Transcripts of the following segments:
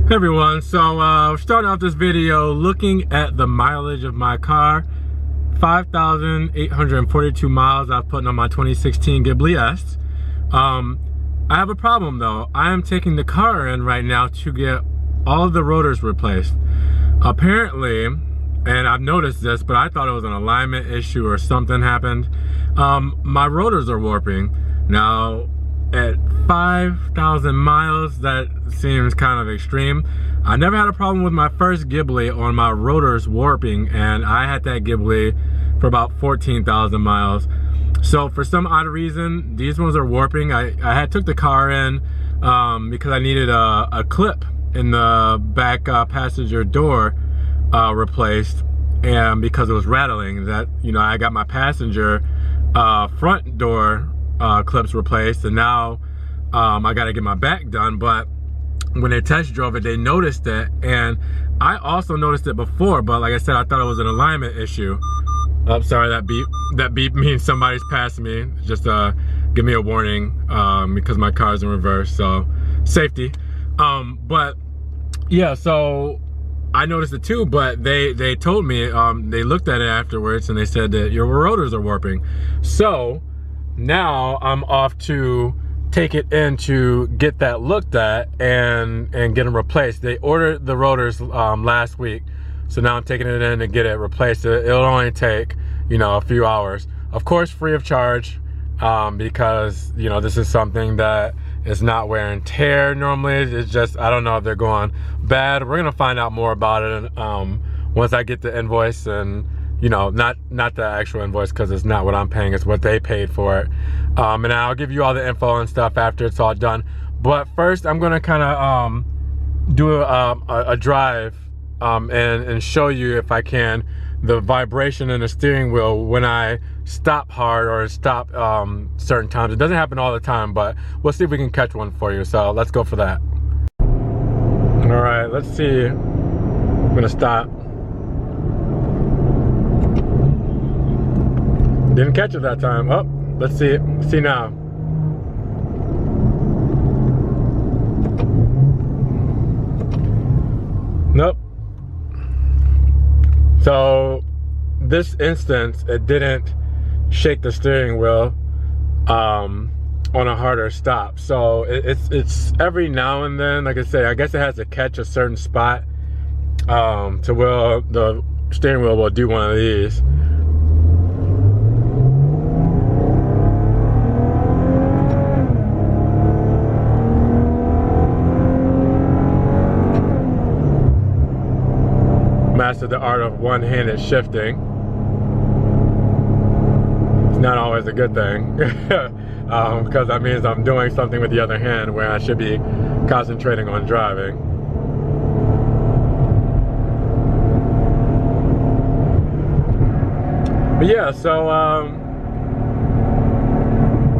Hey everyone, so we're starting off this video looking at the mileage of my car. 5,842 miles I've put on my 2016 Ghibli S. I have a problem though. I am taking the car in right now to get all of the rotors replaced. Apparently, and I've noticed this, but I thought it was an alignment issue or something happened. My rotors are warping. Now, at 5,000 miles, that seems kind of extreme. I never had a problem with my first Ghibli on my rotors warping, and I had that Ghibli for about 14,000 miles. So for some odd reason, these ones are warping. I had took the car in because I needed a clip in the back passenger door replaced, and because it was rattling, that, you know, I got my passenger front door clips replaced, and now I got to get my back done. But when they test drove it, they noticed it, and I also noticed it before, but like I said, I thought it was an alignment issue. Oh, sorry, that beep means somebody's passing me. Just give me a warning because my car's in reverse, so safety. But yeah, so I noticed it too, but they told me, they looked at it afterwards and they said that your rotors are warping. So now I'm off to take it in to get that looked at and get them replaced. They ordered the rotors last week, so now I'm taking it in to get it replaced. It'll only take, you know, a few hours, of course, free of charge, because, you know, this is something that is not wear and tear normally. It's just, I don't know if they're going bad. We're gonna find out more about it once I get the invoice, and, you know, not the actual invoice, because it's not what I'm paying, it's what they paid for it. And I'll give you all the info and stuff after it's all done. But first, I'm gonna kind of do a drive and show you, if I can, the vibration in the steering wheel when I stop hard or stop certain times. It doesn't happen all the time, but we'll see if we can catch one for you. So let's go for that. All right, let's see. I'm gonna stop. Didn't catch it that time. Oh, let's see. See now. Nope. So this instance, it didn't shake the steering wheel on a harder stop. So it's every now and then, like I say, I guess it has to catch a certain spot to where the steering wheel will do one of these. Master the art of one-handed shifting. It's not always a good thing because that means I'm doing something with the other hand where I should be concentrating on driving. But yeah, so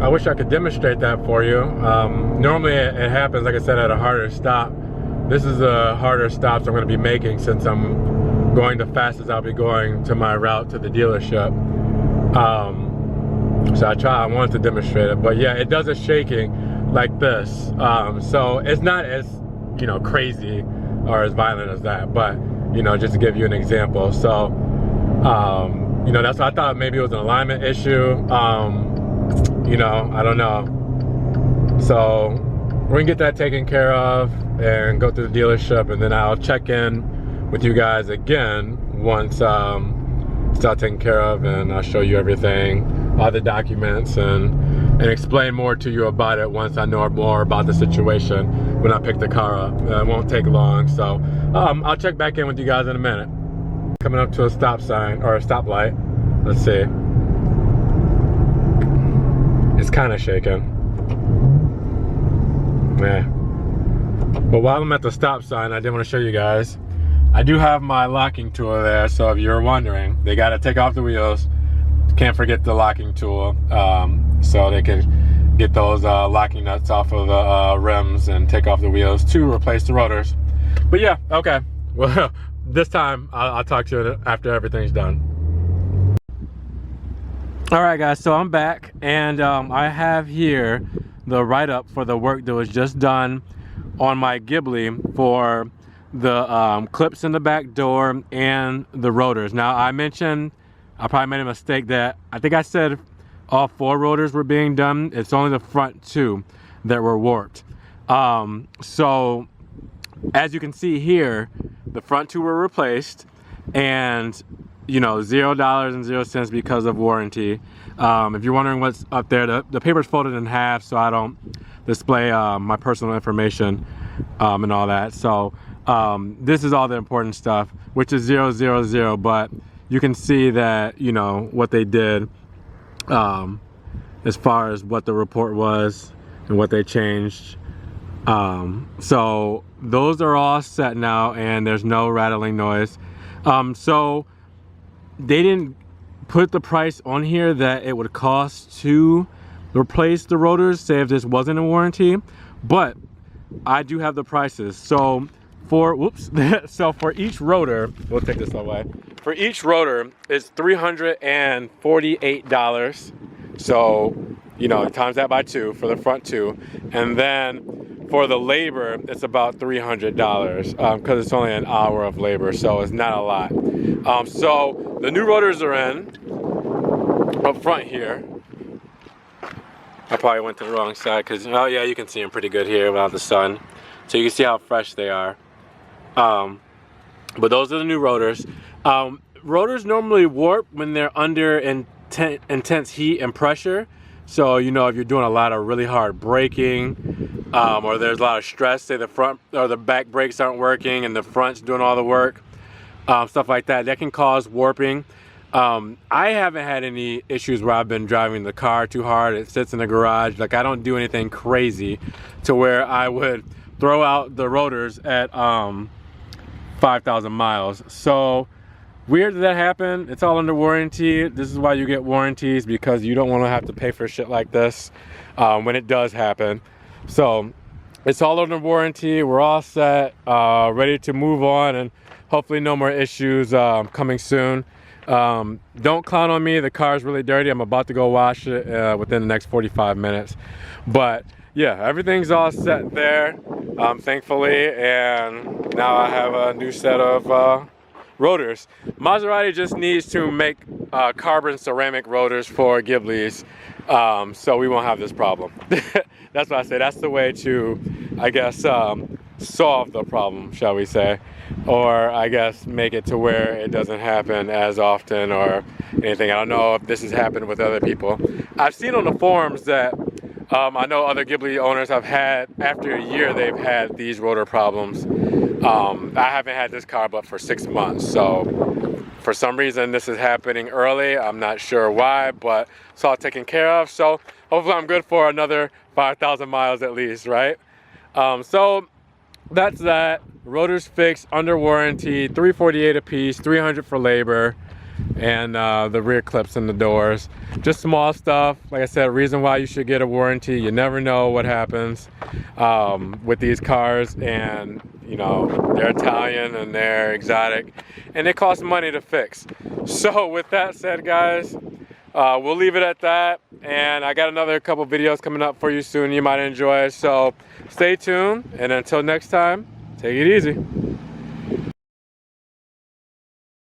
I wish I could demonstrate that for you. Normally it happens, like I said, at a harder stop. This is a harder stop I'm going to be making, since I'm going the fastest I'll be going to my route to the dealership. So I wanted to demonstrate it, but yeah, it does a shaking like this. So it's not as, you know, crazy or as violent as that, but, you know, just to give you an example. So, you know, that's why I thought maybe it was an alignment issue. You know, I don't know. So we're gonna get that taken care of and go to the dealership, and then I'll check in with you guys again once it's all taken care of, and I'll show you everything, all the documents, and explain more to you about it once I know more about the situation when I pick the car up. It won't take long, so I'll check back in with you guys in a minute. Coming up to a stop sign, or a stoplight. Let's see. It's kind of shaking. Yeah. But while I'm at the stop sign, I did want to show you guys, I do have my locking tool there, so if you're wondering, they got to take off the wheels. Can't forget the locking tool, so they can get those locking nuts off of the rims and take off the wheels to replace the rotors. But yeah, okay. Well, this time I'll talk to you after everything's done. All right, guys, so I'm back, and I have here the write-up for the work that was just done on my Ghibli for the clips in the back door, and the rotors. Now I mentioned, I probably made a mistake, that I think I said all 4 rotors were being done. It's only the front 2 that were warped. So as you can see here, the front 2 were replaced, and you know, $0.00 because of warranty. If you're wondering what's up there, the paper's folded in half so I don't display my personal information and all that. So this is all the important stuff, which is 000, but you can see that, you know, what they did as far as what the report was and what they changed. So those are all set now, and there's no rattling noise. So they didn't put the price on here that it would cost to replace the rotors, say if this wasn't a warranty, but I do have the prices. So for, whoops, so for each rotor, we'll take this away. For each rotor, it's $348. So, you know, times that by 2 for the front 2. And then for the labor, it's about $300 because it's only an hour of labor, so it's not a lot. So the new rotors are in up front here. I probably went to the wrong side because, oh yeah, you can see them pretty good here without the sun. So you can see how fresh they are. But those are the new rotors. Rotors normally warp when they're under intense heat and pressure. So, you know, if you're doing a lot of really hard braking, or there's a lot of stress, say the front or the back brakes aren't working and the front's doing all the work, stuff like that, that can cause warping. I haven't had any issues where I've been driving the car too hard. It sits in the garage. Like, I don't do anything crazy to where I would throw out the rotors at 5,000 miles. So weird that happened. It's all under warranty. This is why you get warranties, because you don't want to have to pay for shit like this when it does happen. So it's all under warranty. We're all set, ready to move on, and hopefully no more issues coming soon. Don't clown on me. The car is really dirty. I'm about to go wash it within the next 45 minutes. But yeah, everything's all set there, thankfully, and now I have a new set of rotors. Maserati just needs to make carbon ceramic rotors for Ghiblis, so we won't have this problem. That's what I say. That's the way to, I guess, solve the problem, shall we say, or I guess make it to where it doesn't happen as often or anything. I don't know if this has happened with other people. I've seen on the forums that I know other Ghibli owners have had, after a year, they've had these rotor problems. I haven't had this car but for 6 months, so for some reason this is happening early. I'm not sure why, but it's all taken care of. So hopefully I'm good for another 5,000 miles at least, right? So that's that. Rotors fixed, under warranty, $348 a piece, $300 for labor, and the rear clips in the doors. Just small stuff. Like I said, reason why you should get a warranty. You never know what happens with these cars, and you know, they're Italian and they're exotic, and they cost money to fix. So with that said, guys, we'll leave it at that, and I got another couple videos coming up for you soon you might enjoy. So stay tuned, and until next time, take it easy.